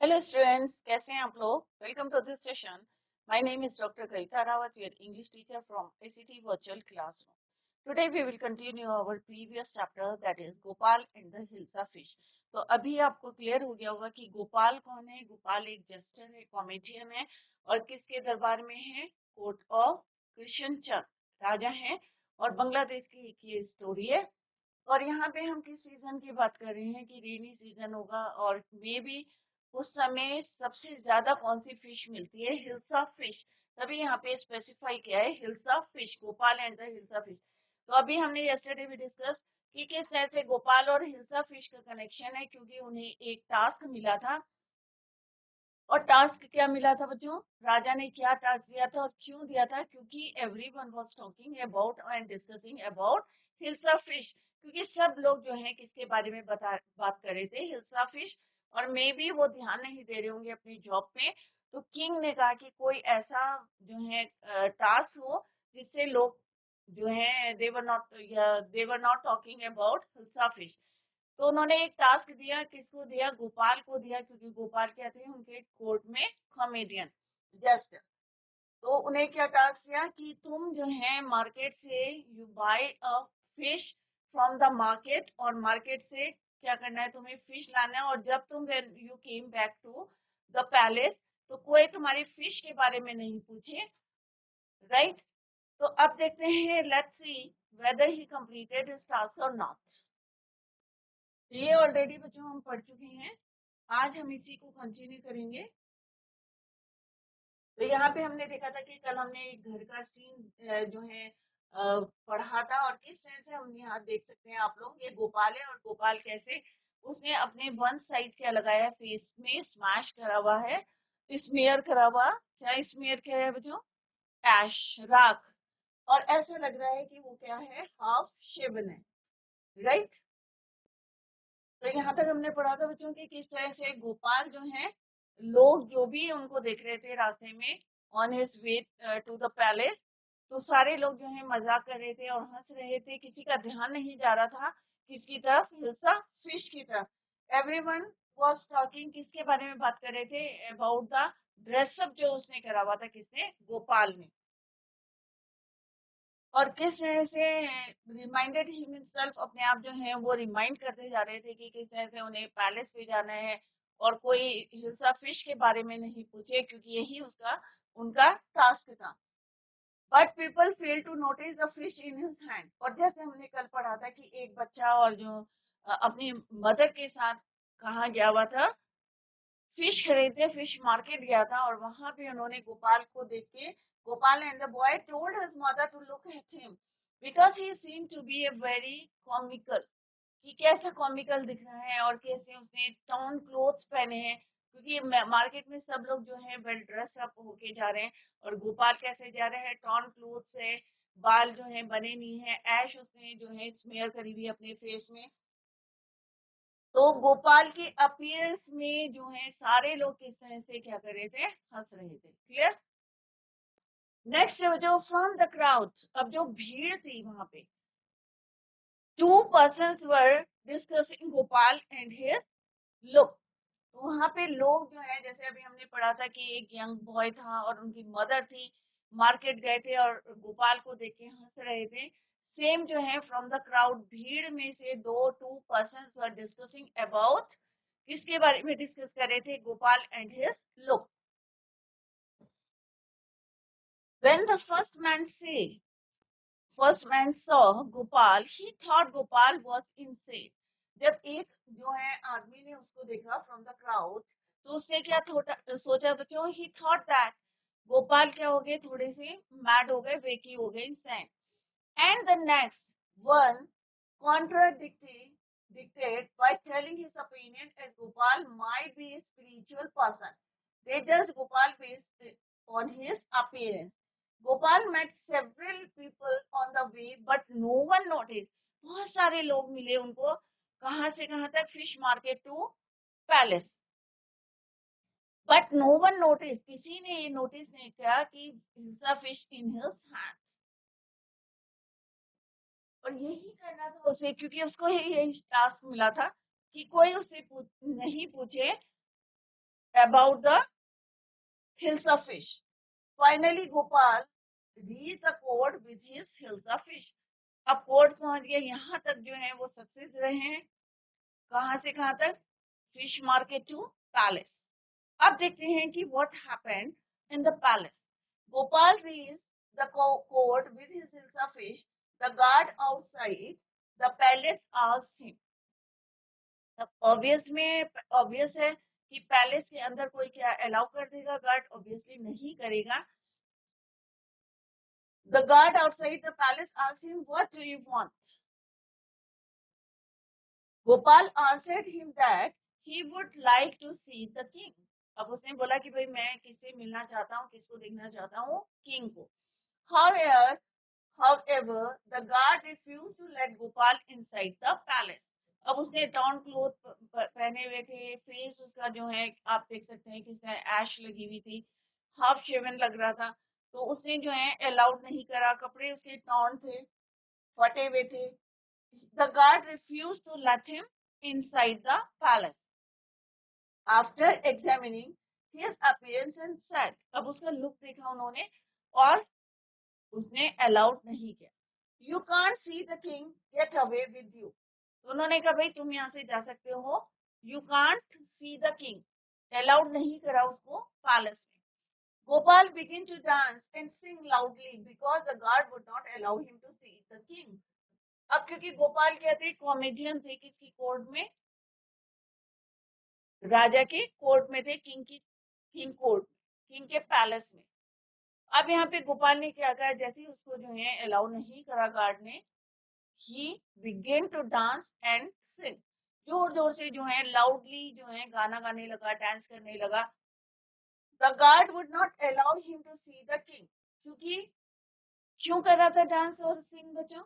Hello students, कैसे हैं आप लोग? Welcome to this session. My name is Dr. Kavita Rawat, your English teacher from ICT Virtual Classroom. Today we will continue our previous chapter, that is Gopal and the Hilsa Fish. तो अभी आपको clear हो गया होगा कि गोपाल कौन है। गोपाल एक जस्टर है, कॉमेडियन है और किसके दरबार में है? कोर्ट ऑफ कृष्ण चंद राजा है और बांग्लादेश की एक ये स्टोरी है। और यहाँ पे हम किस सीजन की बात कर रहे हैं कि रेनी सीजन होगा और मे बी उस समय सबसे ज्यादा कौन सी फिश मिलती है? हिल्सा फिश। तभी यहाँ पे स्पेसिफाई किया है hilsa fish, Gopal and the hilsa fish. तो अभी हमने यस्टरडे भी डिस्कस कि किस तरह से गोपाल और हिल्सा फिश का कनेक्शन है, क्योंकि उन्हें एक टास्क मिला था। और टास्क क्या मिला था बच्चों? राजा ने क्या टास्क दिया था और क्यों दिया था? क्योंकि everyone was talking about and discussing about hilsa fish. क्योंकि सब लोग जो है किसके बारे में बात कर रहे थे? हिल्सा फिश। और मे बी वो ध्यान नहीं दे रहे होंगे अपनी जॉब पे। तो किंग ने कहा कि कोई ऐसा जो है टास्क हो जिससे लोग जो है they were not talking about hilsa fish. तो उन्होंने एक टास्क दिया, किसको दिया? गोपाल को दिया, क्योंकि गोपाल क्या थे उनके कोर्ट में? Comedian, just. तो उन्हें क्या टास्क दिया कि तुम जो है मार्केट से you buy a fish from the market, और मार्केट से क्या करना है? तुम्हें फिश लाना है। और जब तुम you came back to the palace तो कोई तुम्हारी फिश के बारे में नहीं पूछे, राइट? तो अब देखते हैं, let's see whether he completed his task और नॉट। ये ऑलरेडी बच्चों हम पढ़ चुके हैं, आज हम इसी को कंटिन्यू करेंगे। तो यहाँ पे हमने देखा था कि कल हमने एक घर का सीन जो है पढ़ा था, और किस तरह से हम यहाँ देख सकते हैं आप लोग, ये गोपाल है और गोपाल कैसे उसने अपने वन साइड क्या लगाया है? फेस में स्मैश करा हुआ है, स्मेयर करा हुआ। क्या स्मेयर किया है बच्चों? ऐश, राख। और ऐसा लग रहा है कि वो क्या है? हाफ शेवन है, राइट? तो यहाँ तक हमने पढ़ा था बच्चों की किस तरह से गोपाल जो है, लोग जो भी उनको देख रहे थे रास्ते में on his way to the palace, तो सारे लोग जो है मजाक कर रहे थे और हंस रहे थे। किसी का ध्यान नहीं जा रहा था किसकी तरफ? हिल्सा फिश की तरफ। एवरीवन वाज टॉकिंग, किसके बारे में बात कर रहे थे? अबाउट द ड्रेसअप जो उसने करा हुआ था, किसने? गोपाल ने। और किस तरह से रिमाइंडेड हिमसेल्फ, अपने आप जो है वो रिमाइंड करते जा रहे थे कि किस तरह से उन्हें पैलेस पे जाना है और कोई हिल्सा फिश के बारे में नहीं पूछे, क्योंकि यही उसका उनका टास्क था। But people fail to notice the fish in his hand. और जैसे हमने कल पढ़ा था कि एक बच्चा और जो अपनी मदर के साथ कहाँ गया हुआ था? फिश खरीदने फिश मार्केट गया था, और वहां पे उन्होंने गोपाल को देख के, Gopal and the boy told his mother to look at him because he seem to be a very comical. कि कैसा कॉमिकल दिख रहा है और कैसे उसने टॉन क्लोथ्स पहने हैं, क्योंकि मार्केट में सब लोग जो है वेल ड्रेस अप होके जा रहे हैं, और गोपाल कैसे जा रहे हैं? टॉन क्लोथ्स है, बाल जो है बने नहीं है, ऐश उसने जो है स्मेयर करी हुई अपने फेस में। तो गोपाल के अपीयरेंस में जो है सारे लोग किस तरह से क्या कर रहे थे? हंस रहे थे। क्लियर? नेक्स्ट जो फ्रॉम द क्राउड, अब जो भीड़ थी वहां पे, to persons were discussing Gopal and his look. तो वहां पे लोग जो है, जैसे अभी हमने पढ़ा था कि एक यंग बॉय था और उनकी मदर थी, मार्केट गए थे और गोपाल को देख के हंस रहे थे। सेम जो है फ्रॉम द क्राउड, भीड़ में से दो to persons were discussing about, किसके बारे में डिस्कस कर रहे थे? Gopal and his look. When the first man saw Gopal he thought Gopal was insane. जब एक जो है आदमी ने उसको देखा फ्रॉम द क्राउड, तो उसने क्या सोचा बच्चों? ही थॉट दैट गोपाल क्या हो गए? थोड़े से मैड हो गए, वेकी हो गए, इंसान। And the next one contradicted by telling his opinion as Gopal might be a spiritual person. They judged Gopal based on his appearance. Gopal met several people on the way, but no one noticed. बहुत सारे लोग मिले उनको, कहाँ से कहाँ तक? Fish market to palace. But no one notice, किसी ने ये नोटिस नहीं किया कि फिश इन हिज हैंड। और यही करना था उसे, क्योंकि उसको यही टास्क मिला था कि कोई उससे नहीं पूछे about the hilsa fish. Finally, Gopal reached the court with his hilsa fish. अब कोर्ट पहुंच गया, यहाँ तक जो है वो सक्सेस रहे हैं। कहाँ से कहाँ तक? Fish market to palace. अब देखते हैं कि what happened in the palace. Gopal reached the court with his hilsa fish. The guard outside the palace asked him. अब ऑब्वियस है कि पैलेस के अंदर कोई क्या अलाउ कर देगा? गार्ड ऑब्वियसली नहीं करेगा। The guard outside the palace asked him, "What do you want?" Gopal answered him that he would like to see the king. अब उसने बोला कि भाई मैं किससे मिलना चाहता हूँ, किसको देखना चाहता हूँ? किंग को। However, the guard refused to let Gopal inside the palace. अब उसने टाउन क्लोथ पहने हुए थे, फेस उसका जो है आप देख सकते हैं कि ऐश लगी हुई थी, हाफ शेवन लग रहा था, तो उसने जो है अलाउड नहीं करा। कपड़े उसके टॉर्न थे, फटे हुए थे। The guard refused to let him inside the palace. After examining his appearance and said, अब उसका लुक देखा उन्होंने और उसने अलाउड नहीं किया। You can't see the king, get away with you. तो उन्होंने कहा भाई तुम यहाँ से जा सकते हो। You can't see the king, allowed नहीं करा उसको पैलेस में। Gopal began to dance and sing loudly because the guard would not allow him to see the king. अब क्योंकि गोपाल क्या थे? कॉमेडियन थे। किसकी कोर्ट में? राजा के कोर्ट में थे, किंग कोर्ट, किंग के पैलेस में। अब यहाँ पे गोपाल ने क्या कहा? जैसे उसको जो है अलाउ नहीं करा गार्ड ने, he began to dance and sing. जोर जोर से जो है लाउडली जो है गाना गाने लगा, डांस करने लगा। The guard would not allow him to see the king. क्यों कर रहा था डांस और सिंग बच्चों?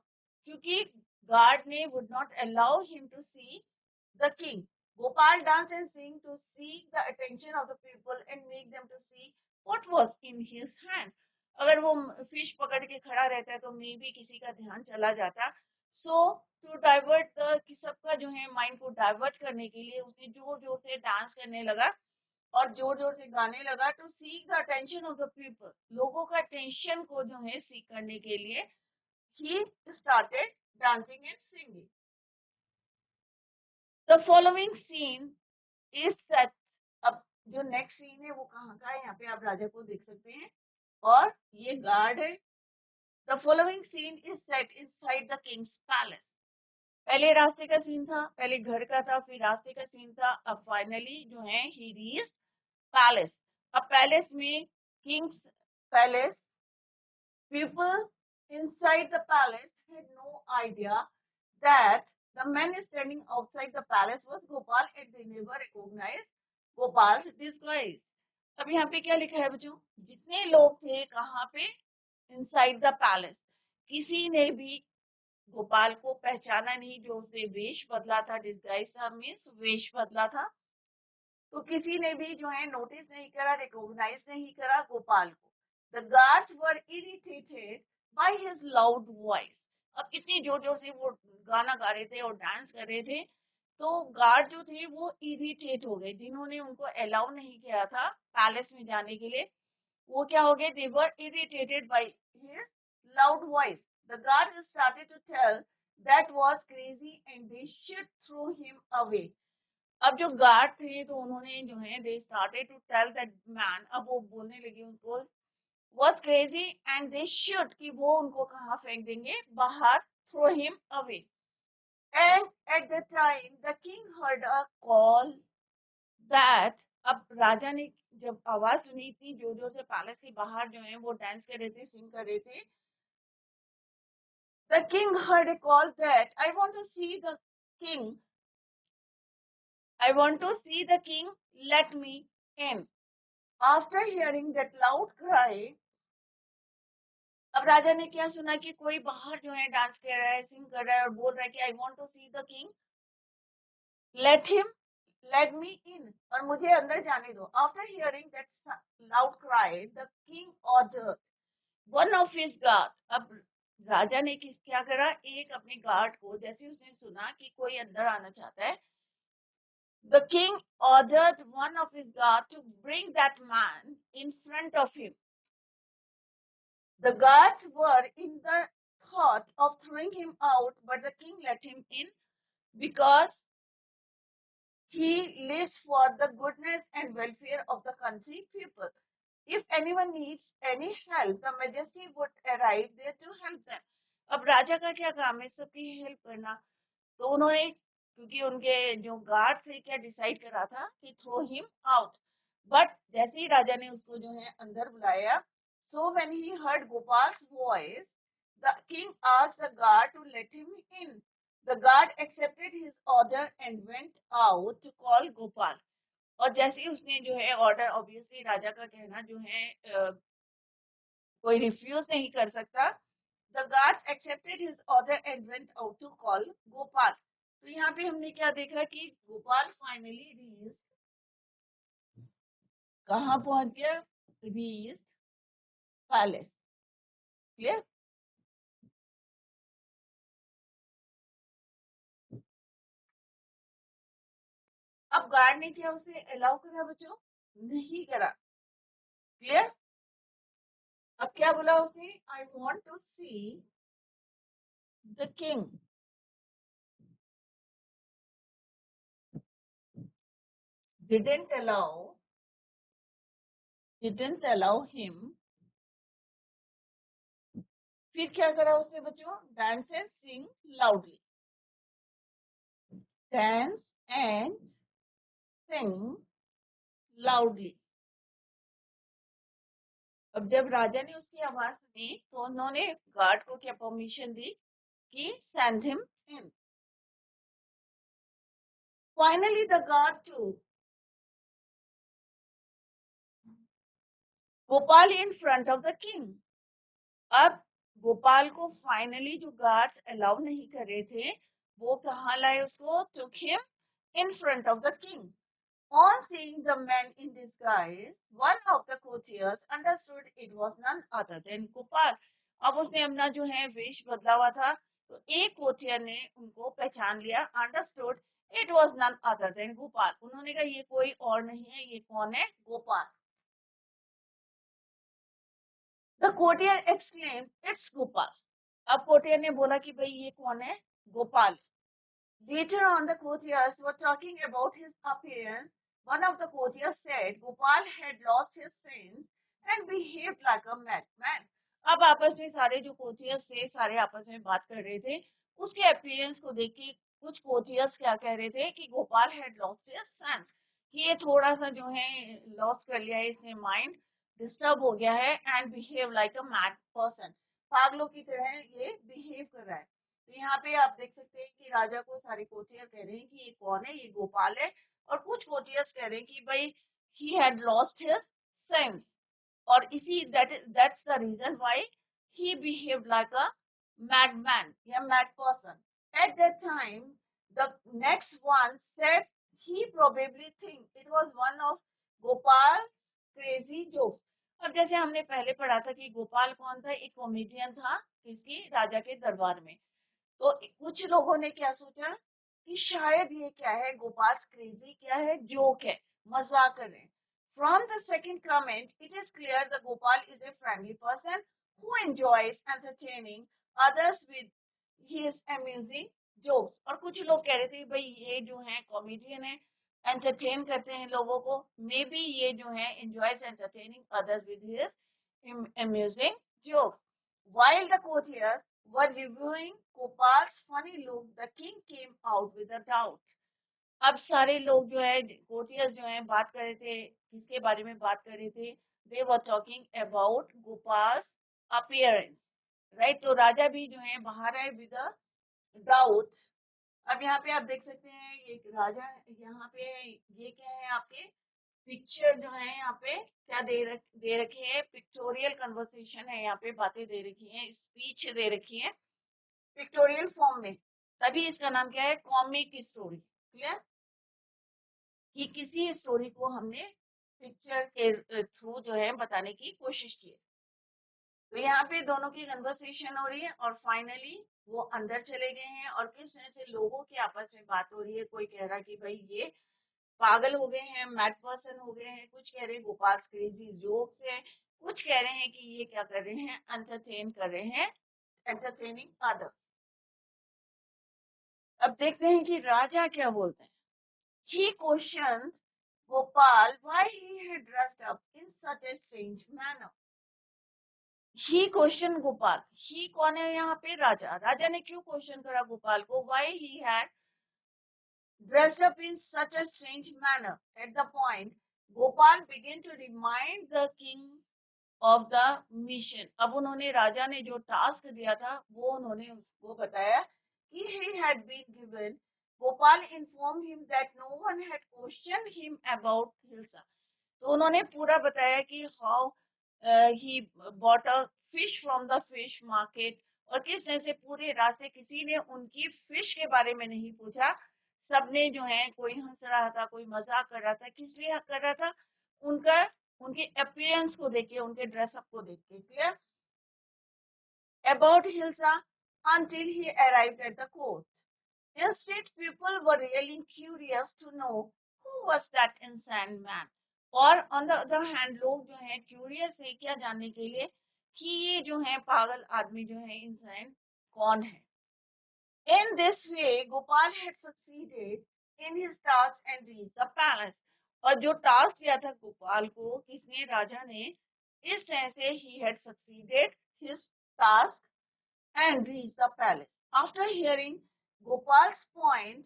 क्योंकि गार्ड ने would not allow him to see the king. Gopal danced and sang to seek the attention of the people and make them to see what was in his hand. अगर वो fish पकड़ के खड़ा रहता है तो मे भी किसी का ध्यान चला जाता। सो टू डाइवर्ट सबका जो है माइंड को डाइवर्ट करने के लिए उसने जोर जोर से डांस करने लगा और जोर जोर से गाने लगा। To seek the attention of the people, लोगों का अटेंशन को जो है सीख करने के लिए he started dancing and singing. The following scene is set। अब जो नेक्स्ट सीन है वो कहाँ का है? यहाँ पे आप राजा को देख सकते हैं और ये गार्ड है। The following scene is set inside the king's palace। पहले रास्ते का सीन था, पहले घर का था, फिर रास्ते का सीन था। अब फाइनली जो है he reached पैलेस। अब पैलेस में, Kings palace, people inside the palace had no idea that the man standing outside the palace was Gopal and they never recognized Gopal's disguise। अब यहाँ पे क्या लिखा है बच्चों? जितने लोग थे कहाँ पे? Inside the palace. किसी ने भी गोपाल को पहचाना नहीं, जो उसने वेश बदला था। डिस्गाइज था मीन्स वेश बदला था। तो किसी ने भी जो है नोटिस नहीं करा, रिकॉग्नाइज नहीं करा गोपाल को। The guards were irritated by his loud voice। अब इतनी जोर जोर से वो गाना गा रहे थे और डांस कर रहे थे, तो गार्ड जो थे वो इरिटेट हो गए, जिन्होंने उनको अलाउ नहीं किया था पैलेस में जाने के लिए। वो क्या हो गए? They were irritated by his loud voice। The guards started to tell that was crazy and they should throw him away। अब जो गार्ड थे तो उन्होंने जो है they started to tell that man, अब वो बोलने लगे उनको was crazy and they should, कि वो उनको कहाँ फेंक देंगे? बाहर, throw him away। And at the time the king heard a call that, अब राजा ने जब आवाज सुनी थी, जो जो से पैलेस के बाहर जो है वो डांस कर रहे थे, सिंग कर रहे थे। The king heard a call that I want to see the king, I want to see the king, let me in। After hearing that loud cry, अब राजा ने क्या सुना कि कोई बाहर जो है डांस कर रहा है, सिंग कर रहा है और बोल रहा है कि I want to see the king, let me in, और मुझे अंदर जाने दो। After hearing that loud cry the king ordered one of his guard. अब राजा ने क्या करा? एक अपने गार्ड को, जैसे उसने सुना कि कोई अंदर आना चाहता है, The king ordered one of his guards to bring that man in front of him. The guards were in the thought of throwing him out, but the king let him in because he lives for the goodness and welfare of the country people. If anyone needs any help, the majesty would arrive there to help them. अब राजा का क्या काम है सबकी help करना, तो उन्होंने क्योंकि उनके जो गार्ड थे क्या डिसाइड करा था कि थ्रो हिम आउट, बट जैसे ही राजा ने उसको जो है अंदर बुलाया, so when he heard Gopal's voice, the king asked the guard to let him in. The guard accepted his order and went out to call Gopal. और जैसे ही उसने जो है ऑर्डर, ऑब्वियसली राजा का कहना जो है कोई रिफ्यूज नहीं कर सकता. The guards accepted his order and went out to call Gopal. तो यहाँ पे हमने क्या देखा कि गोपाल फाइनली रीच्ड, कहाँ पहुंच गया, रीच्ड पैलेस. क्लियर. अब गार्ड ने क्या उसे अलाउ करा बच्चों, नहीं करा. क्लियर. अब क्या बोला उसे, I want to see the king. didn't allow him. फिर क्या करा उसने बच्चों, dance and sing loudly. Dance and sing loudly. अब जब राजा ने उसकी आवाज सुनी तो उन्होंने गार्ड को क्या परमिशन दी कि send him in. Finally the guard to Gopal in front of the king. अब गोपाल को फाइनली जो गार्ड अलाउ नहीं कर रहे थे वो कहाँ लाए उसको, took him in front of the king. On seeing the man in disguise, one of the courtiers understood it was none other than Gopal. अब उसने अपना जो है वेश बदला हुआ था, तो एक कोटियर ने उनको पहचान लिया, understood it was none other than Gopal. उन्होंने कहा ये कोई और नहीं है, ये कौन है, Gopal. The courtier exclaimed, it's Gopal. अब कोटियर ने बोला कि भाई ये कौन है, Gopal. Later on, the courtiers were talking about his appearance. One of the courtiers said Gopal had lost his sense and behaved like a madman. अब आपस में सारे जो कोर्टियर्स थे सारे आपस में बात कर रहे थे. उसके अपीयरेंस को देख के कुछ कोर्टियर्स क्या कह रहे थे कि Gopal had lost his sense, कि ये थोड़ा सा जो है लॉस्ट कर लिया है, इसने माइंड डिस्टर्ब हो गया है, and behave like a mad person. पागलों की तरह ये बिहेव कर रहा है. तो यहाँ पे आप देख सकते हैं कि राजा को सारे कोटियर कह रहे हैं कि ये कौन है, ये गोपाल है. और कुछ कोटियर्स कह रहे हैं कि भाई he had lost his sense, और इसी that's the reason why he behaved like a madman, a mad person. At that time, the next one said he probably think it was one of Gopal's crazy jokes. अब जैसे हमने पहले पढ़ा था कि गोपाल कौन था, एक कॉमेडियन था किसी राजा के दरबार में. तो कुछ लोगों ने क्या सोचा कि शायद ये क्या है, गोपाल क्रेजी क्या है, जोक है, मजाक कर रहे हैं. From the second comment, it is clear that Gopal is a friendly person who enjoys entertaining others with his amusing jokes. और कुछ लोग कह रहे थे भाई ये जो है कॉमेडियन है, एंटरटेन करते हैं लोगों को, मे बी ये जो है enjoys entertaining others with his amusing jokes. While the courtiers were reviewing Gopal's funny look, the king came out with a doubt. अब सारे लोग जो है कोर्टियर्स जो है बात कर रहे थे, किसके बारे में बात कर रहे थे, they were talking about Gopal's appearance, right. तो राजा भी जो है बाहर आए विद अ डाउट. अब यहाँ पे आप देख सकते हैं ये राजा, यहाँ पे ये क्या है आपके पिक्चर जो है, यहाँ पे क्या दे रखी है, पिक्टोरियल कन्वर्सेशन है, यहाँ पे बातें दे रखी हैं, स्पीच दे रखी है पिक्टोरियल फॉर्म में, तभी इसका नाम क्या है, कॉमिक स्टोरी. क्लियर, कि किसी स्टोरी को हमने पिक्चर के थ्रू जो है बताने की कोशिश की है. तो यहाँ पे दोनों की कन्वर्सेशन हो रही है और फाइनली वो अंदर चले गए हैं और किस तरह से लोगों की आपस में बात हो रही है. कोई कह रहा है कि भाई ये पागल हो गए हैं, मैड पर्सन हो गए हैं, कुछ कह रहे हैं गोपाल क्रेजी जोक्स है, कुछ कह रहे हैं कि ये क्या कर रहे हैं, एंटरटेन कर रहे हैं, एंटरटेनिंग अदर। अब देखते हैं कि राजा क्या बोलते हैं। He questioned Gopal why he had dressed up in such a strange manner. He questioned Gopal. He कौन है यहाँ पे? राजा। राजा ने क्यों क्वेश्चन करा गोपाल को? Why he had dressed up in such a strange manner. At the point, Gopal began to remind the king of the mission. अब उन्होंने राजा ने जो टास्क दिया था वो उन्होंने उसको बताया कि he had been given. Gopal informed him that no one had questioned him about Hilsa. तो उन्होंने पूरा बताया कि how he bought a fish from the fish market, और किस तरह से पूरे रास्ते किसी ने उनकी फिश के बारे में नहीं पूछा। सबने जो है, कोई हंस रहा था, कोई मजाक कर रहा था। किस लिए कर रहा था? उनका उनके अपीयरेंस को देख के, उनके ड्रेसअप को देख के। Clear? About hilsa until he arrived at the coast. Instead, people were really curious to know who was that insane man. और on the other hand, लोग जो है क्यूरियस है क्या जानने के लिए कि ये जो है पागल आदमी जो है, इंसान कौन है। In this way, Gopal had succeeded in his task and reached the palace. और जो टास्क दिया था गोपाल को, किसने? राजा ने। इस तरह से he had succeeded his task and reached the palace. After hearing Gopal's point,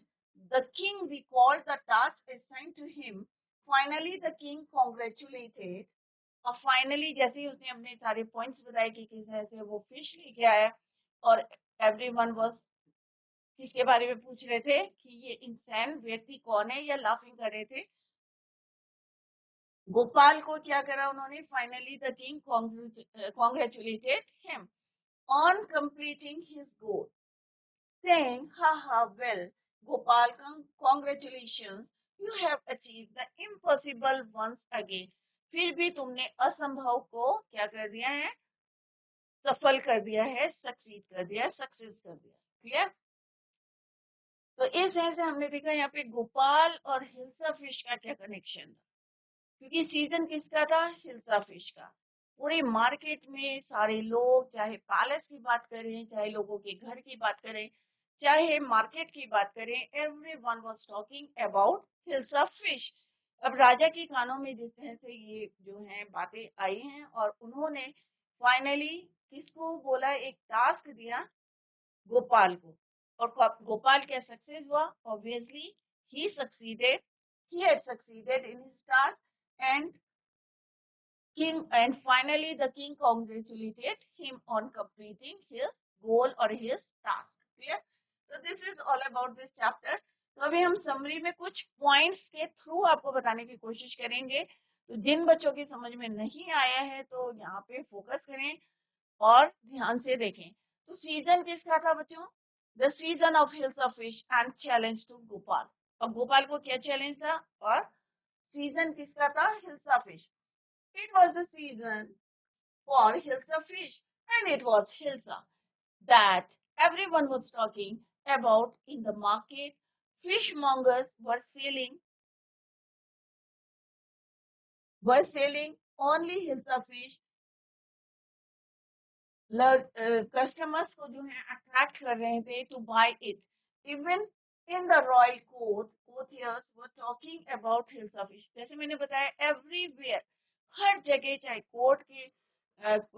the king recalled the task assigned to him. Finally, the king congratulated. और फाइनली जैसे ही उसने अपने सारे पॉइंट्स बताए कि किस तरह से वो फिश लेके आया, और एवरीवन वाज किसके बारे में पूछ रहे थे कि ये इंसान व्यक्ति कौन है, या लाफिंग कर रहे थे। गोपाल को क्या करा उन्होंने? Finally the king congratulated him on completing his goal, saying, ha ha, well, Gopal, congratulations, you have achieved the impossible once again. फिर भी तुमने असंभव को क्या कर दिया है? सफल कर दिया है, सक्सीड कर दिया है, सक्सेस कर दिया। क्लियर? तो इस तरह से हमने देखा यहाँ पे गोपाल और हिल्सा फिश का क्या कनेक्शन था, क्योंकि सीजन किसका था? हिल्सा फिश का। पूरे मार्केट में सारे लोग, चाहे पैलेस की बात करें, चाहे लोगों के घर की बात करें, चाहे मार्केट की बात करें, everyone was talking about hilsa fish. अब राजा के कानों में जिस तरह से ये जो है बातें आई हैं, और उन्होंने फाइनली किसको बोला? एक टास्क दिया गोपाल को, और गोपाल क्या सक्सेस हुआ? Obviously he succeeded, he had succeeded in his task, and finally the king congratulated him on completing his goal or his task. Clear? So this is all about this chapter. तो अभी हम summary में कुछ points के through आपको बताने की कोशिश करेंगे। तो जिन बच्चों की समझ में नहीं आया है तो यहाँ पे फोकस करें और ध्यान से देखें। तो सीजन किसका था बच्चों? The season of hills of fish and challenge to Gopal. और गोपाल को क्या चैलेंज था? और सीजन किसका था? Hilsa fish. It was the season for Hilsa fish, and it was Hilsa that everyone was talking about in the market. Fishmongers were selling only Hilsa fish. Customers को जो है अट्रैक्ट कर रहे थे to buy it. Even in the royal court, courtiers were talking about Hilsa fish. जैसे मैंने बताया, everywhere, हर जगह, चाहे कोर्ट के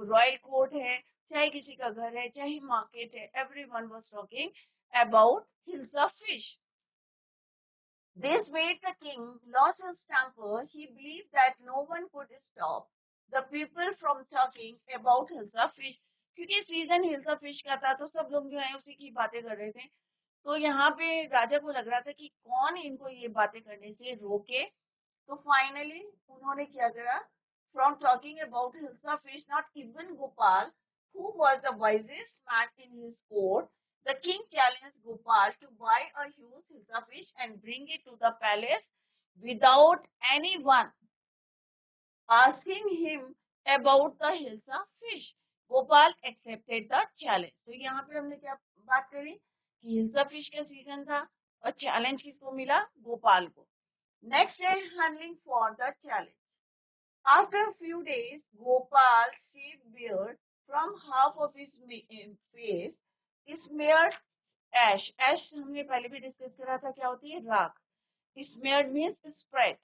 रॉयल कोर्ट है, चाहे किसी का घर है, चाहे मार्केट है, everyone was talking about Hilsa fish. This made the king lose his temper. He believed that no one could stop the people from talking about Hilsa fish. क्योंकि सीजन हिल्सा फिश का था तो सब लोग जो है उसी की बातें कर रहे थे। तो यहाँ पे राजा को लग रहा था कि कौन इनको ये बातें करने से रोके। तो फाइनली उन्होंने क्या करा? From talking about hilsa fish, not even Gopal, who was the wisest man in his court, the king challenged Gopal to buy a huge hilsa fish and bring it to the palace without anyone asking him about the hilsa fish. Gopal accepted the challenge. तो यहाँ पे हमने क्या बात करी कि hilsa fish का season था और चैलेंज किसको मिला? गोपाल को। Next is handling for the challenge. After a few days, Gopal shaved beard from half of his face, smeared ash. Ash हमने पहले भी डिस्कस करा था, क्या होती है? राख. Smeared means spread,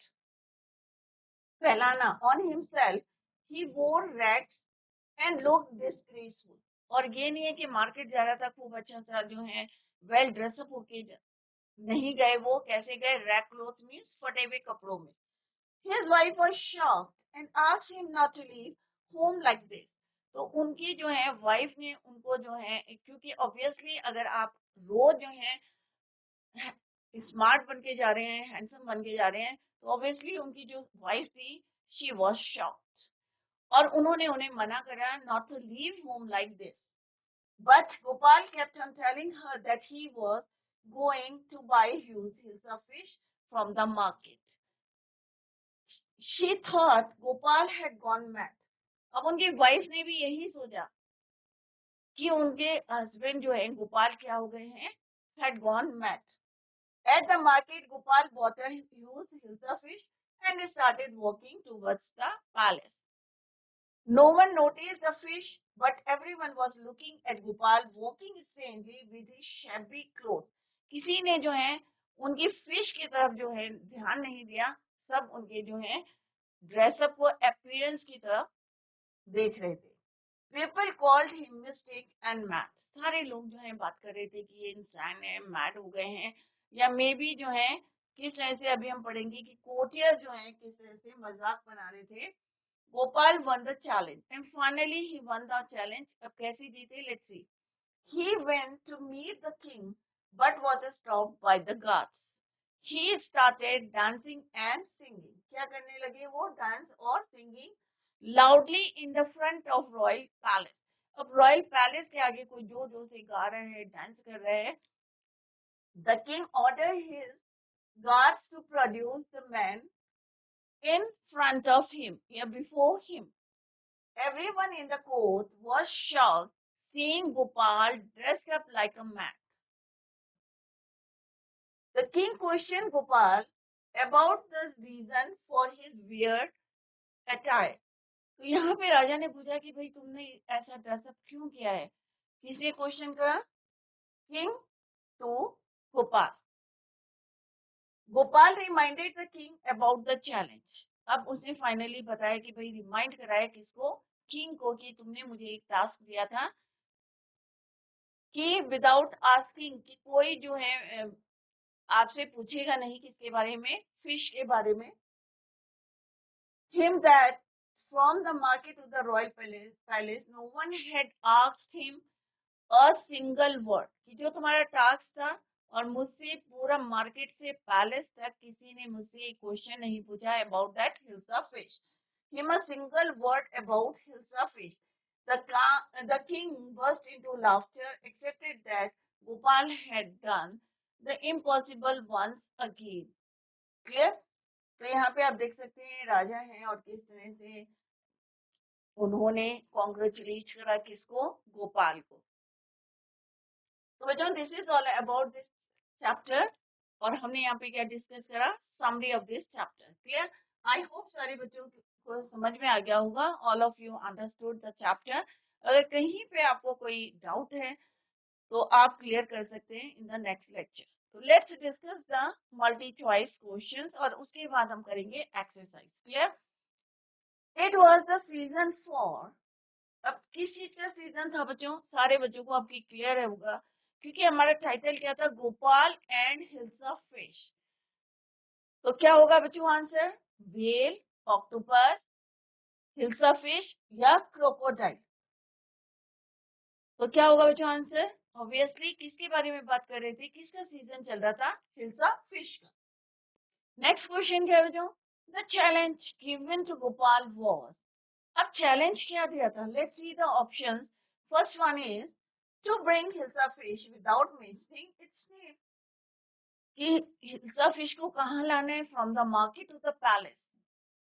फैलाना. On himself, he wore rags and looked disgraceful. और ये नहीं है कि मार्केट जा रहा था खूब अच्छा सा जो है वेल ड्रेसअप होके नहीं गए. वो कैसे गए? रैग क्लोथ मीन्स फटे हुए कपड़ों में. His wife was shocked and asked him not to leave home like this. तो उनकी जो है वाइफ ने उनको जो है, क्योंकि ऑब्वियसली अगर आप रोज जो है स्मार्ट बन के जा रहे हैं, हैंडसम बन के जा रहे हैं, तो ऑब्वियसली उनकी जो वाइफ थी, शी वॉज शॉक्ड. और उन्होंने उन्हें मना करा not to leave home like this. But Gopal kept on telling her that he was going to buy huge hills of fish from the market. She thought Gopal had gone mad. अब उनकी wife ने भी यही सोचा कि उनके husband जो है गोपाल क्या हो गए हैं, had gone mad. At the market, Gopal bought a huge hilsa fish and started walking towards the palace. No one noticed the fish, but everyone was looking at Gopal walking strangely with his shabby clothes. किसी ने जो है उनकी fish की तरफ जो है ध्यान नहीं दिया. सब उनके जो है ड्रेसअप को अपीयरेंस की तरफ देख रहे थे. People called him mystic and mad. सारे लोग जो है बात कर रहे थे कि ये इंसान है, मैड हो गए हैं, या मे बी जो है किस तरह से अभी हम पढ़ेंगे कि कोटियर्स जो है किस तरह से मजाक बना रहे थे. Gopal won the challenge and finally he won the challenge. अब कैसे जीते? Let's see. He went to meet the king but was stopped by the guards. He started dancing and singing. क्या करने लगे वो? डांस और singing loudly in the front of royal palace. अब royal palace के आगे कोई जोर जोर से गा रहे हैं, डांस कर रहे हैं. The king ordered his guards to produce the man in front of him, before him. Everyone in the court was shocked seeing Gopal dressed up like a man. The king questioned Gopal about the reason for his weird attire. तो यहाँ पे राजा ने पूछा कि भाई तुमने ऐसा dress up क्यों किया है? किसने क्वेश्चन करा? King to Gopal. Gopal reminded the king about the challenge. अब उसने फाइनली बताया कि भाई रिमाइंड कराया किसको? किंग को, कि तुमने मुझे एक टास्क दिया था कि विदाउट आस्किंग, कि कोई जो है आपसे पूछेगा नहीं किसके बारे में? फिश के बारे में. Him that from the market to the royal palace no one had asked him a single word. कि जो तुम्हारा टास्क था और मुझसे पूरा मार्केट से पैलेस तक किसी ने मुझसे एक क्वेश्चन नहीं पूछा about that hilsa fish. Him a single word about hilsa fish. The king burst into laughter, accepted that Gopal had done the impossible once again. Clear? तो यहाँ पे आप देख सकते हैं राजा हैं और किस तरह से उन्होंने कॉन्ग्रेचुलेट करा किसको? गोपाल को. तो बच्चों this is all about this chapter. और हमने यहाँ पे क्या डिस्कस करा? Summary of this chapter. Clear? I hope सारे बच्चों को समझ में आ गया होगा. All of you understood the chapter. अगर कहीं पे आपको कोई डाउट है तो आप क्लियर कर सकते हैं इन द नेक्स्ट लेक्चर. तो let's discuss the multi choice questions और उसके बाद हम करेंगे exercise. Clear? It was the season for. अब किस चीज का सीजन था बच्चों? सारे बच्चों को आपकी क्लियर होगा क्योंकि हमारा टाइटल क्या था? Gopal and hilsa fish. तो क्या होगा बच्चों answer? Whale, octopus, hilsa fish या क्रोकोडाइल. तो क्या होगा बच्चों आंसर? ऑब्वियसली किसके बारे में बात कर रहे थे? किसका सीजन चल रहा था? हिल्सा फिश का. नेक्स्ट क्वेश्चन क्या है बच्चों? The challenge given to Gopal was. अब चैलेंज क्या दिया था? Let's see the options. First one is to bring hilsa fish without missing its name. कि हिल्सा फिश को कहाँ लाना है? From the market to the palace.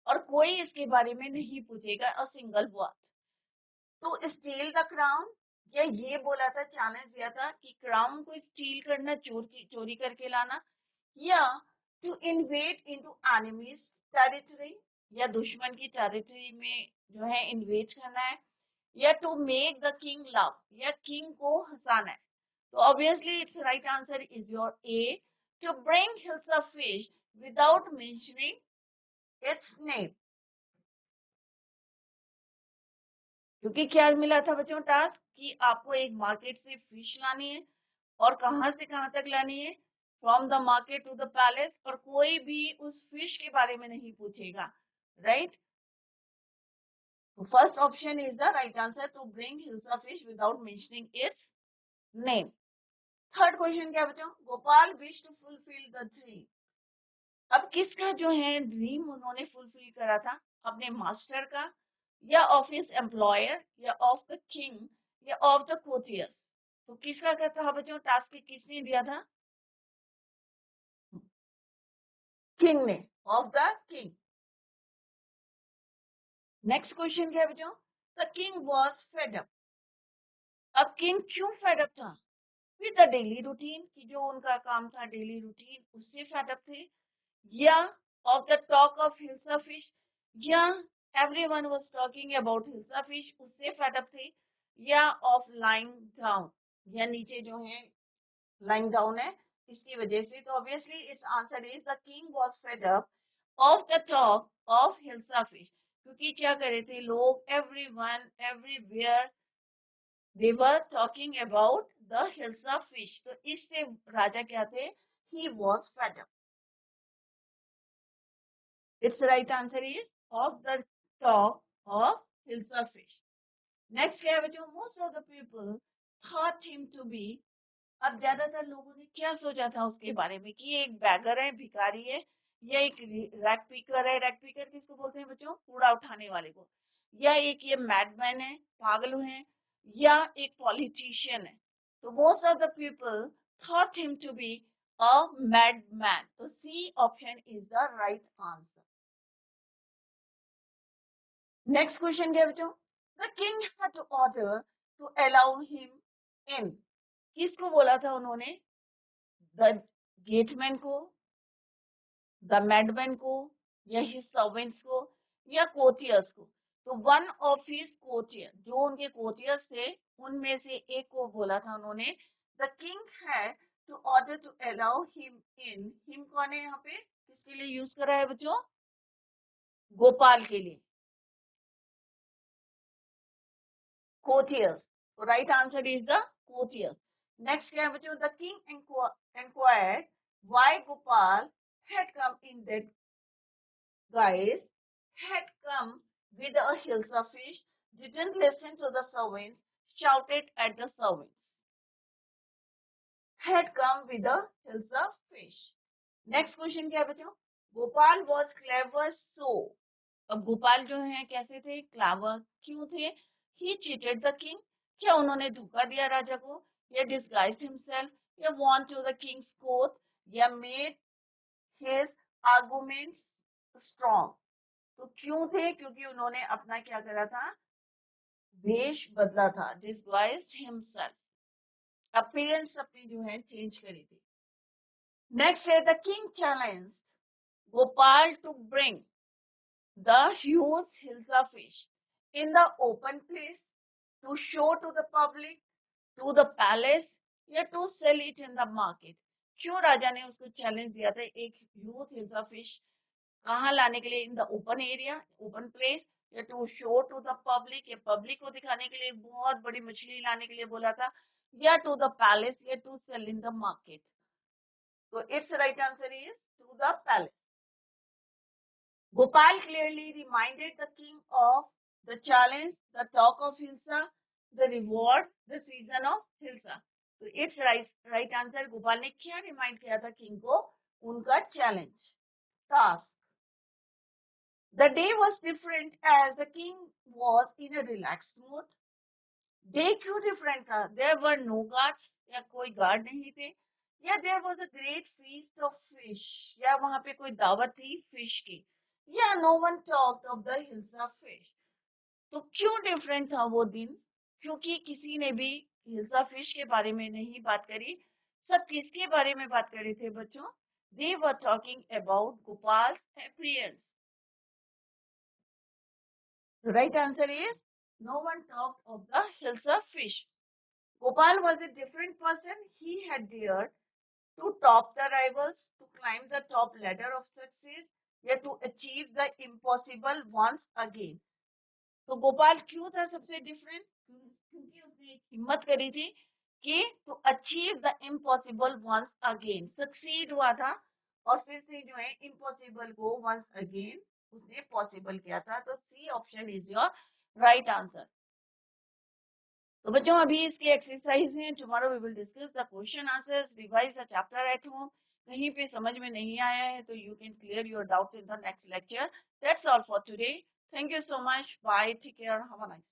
और कोई इसके बारे में नहीं पूछेगा अ सिंगल वर्ड. तो स्टील द क्राउन, या ये बोला था, चैलेंज दिया था कि क्राउन को स्टील करना, चोरी करके लाना, या to invade into enemy's territory, या दुश्मन की टेरिटरी में जो है इन्वेड करना है, या to make the king love, या किंग को हंसाना है। तो obviously its right answer is your A, to bring hilsa fish without mentioning its name. क्योंकि क्या मिला था बच्चों टास्क कि आपको एक मार्केट से फिश लानी है, और कहां से कहां तक लानी है, from the market to the palace, और कोई भी उस फिश के बारे में नहीं पूछेगा, राइट। तो first option is the right answer, to bring hilsa fish without mentioning its name. Third question क्या बच्चों, Gopal wish to fulfil the dream. अब किसका जो है ड्रीम उन्होंने फुलफिल करा था, अपने मास्टर का, या ऑफ हिज एम्प्लॉयर, या ऑफ द किंग, या ऑफ द कोर्टियर्स। तो किसका क्या था बच्चों, टास्क किसने दिया था, किंग ने, of the king. Next question क्या है बच्चों, the king was fed up. अब किंग क्यों फेड अप था, विद द डेली रूटीन, कि जो उनका काम था डेली रूटीन उससे फेड अप थे, या of the talk of hilsa fish, या everyone was talking about hilsa fish उससे फेड अप थे, या ऑफ लाइंग डाउन, या नीचे जो है लाइंग डाउन है इसकी वजह से। तो obviously its answer is the king was fed up of the talk of hilsa fish, क्योंकि क्या करे थे लोग, everyone everywhere they were talking about the hilsa fish. तो इससे राजा क्या थे, he was fed up. Its right answer is of the talk of hilsa fish. Next क्या है बच्चों, most of the people thought him to be. अब ज्यादातर लोगों ने क्या सोचा था उसके बारे में, कि एक बैगर है, भिखारी है, या एक रैक पिकर है। रैक पिकर किसको बोलते हैं बच्चों, कूड़ा उठाने वाले को, या एक ये मैडमैन है, पागल है, या एक पॉलिटिशियन है। तो most of the people thought him to be a madman. तो C option is the right answer. Next question क्या है बच्चों, the king had to order to allow him in. किसको बोला था उन्होंने, द गेटमैन को, द मैडमैन को, या हिज सर्वेंट्स को, या कोर्टियर्स को। तो वन ऑफ हिज कोर्टियर, जो उनके कोर्टियर्स थे उनमें से एक को बोला था उन्होंने, the king had to order to allow him in. Him कौन है यहाँ पे, किसके लिए यूज करा है बच्चों, गोपाल के लिए, courtiers. So right answer is the courtiers. Next क्या है बच्चों, the king inquired why Gopal had come in that guise, had come with a hilsa fish, didn't listen to the servants, shouted at the servants. Had come with a hilsa fish. Next question क्या है बच्चों, Gopal was clever so. अब गोपाल जो है कैसे थे, क्लावर क्यों थे, ही चीटेड द किंग, क्या उन्होंने धोखा दिया राजा को, या डिस्गाइज्ड हिमसेल्फ, या won to the king's court, या मेड हिज आर्गुमेंट्स स्ट्रॉन्ग। तो क्यों थे, क्योंकि उन्होंने अपना क्या करा था, वेश बदला था, डिस्गाइज्ड हिमसेल्फ, अपीयरेंस अपनी जो है चेंज करी थी। नेक्स्ट है, the king challenged Gopal to bring the huge hilsa fish in the open place, to show to the public, to the palace, या to sell it in the market। क्यों राजा ने उसको चैलेंज दिया था, एक ह्यूज हिल्सा फिश कहाँ लाने के लिए, in the open area, open place, या to show to the public, या पब्लिक को दिखाने के लिए एक बहुत बड़ी मछली लाने के लिए बोला था, या टू द पैलेस, या to sell in the market. तो it's right answer is to the palace. Gopal clearly reminded the king of the challenge, the talk of Hilsa, the reward, the season of Hilsa. तो it's right answer, Gopal ने क्या remind किया था king को, उनका challenge, task. The day was different as the king was in a relaxed mood. Day क्यों different था, there were no guards, या कोई गार्ड नहीं थे, या there was a great feast of fish, या वहां पे कोई दावत थी फिश की, या no one talked of the hilsa fish. तो क्यों डिफरेंट था वो दिन, क्योंकि किसी ने भी हिल्सा फिश के बारे में नहीं बात करी। सब किसके बारे में बात कर रहे थे बच्चों, They were talking about Gopal's appearance. The right answer is no one talked of the hills of fish. Gopal was a different person. He had dared to top the rivals, to climb the top ladder of success, yet to achieve the impossible once again. तो गोपाल क्यों था सबसे different? क्योंकि उसने एक हिम्मत करी थी कि to achieve the impossible once again, succeed हुआ था और फिर से जो है इम्पॉसिबल को वंस अगेन उसने पॉसिबल किया था. तो C option is your right answer. तो बच्चों अभी इसकी एक्सरसाइज है. Tomorrow we will discuss the question answers, revise the chapter at home. कहीं पे समझ में नहीं आया है तो you can clear your doubts in the next lecture. That's all for today. Thank you so much. Bye. Take care. Have a nice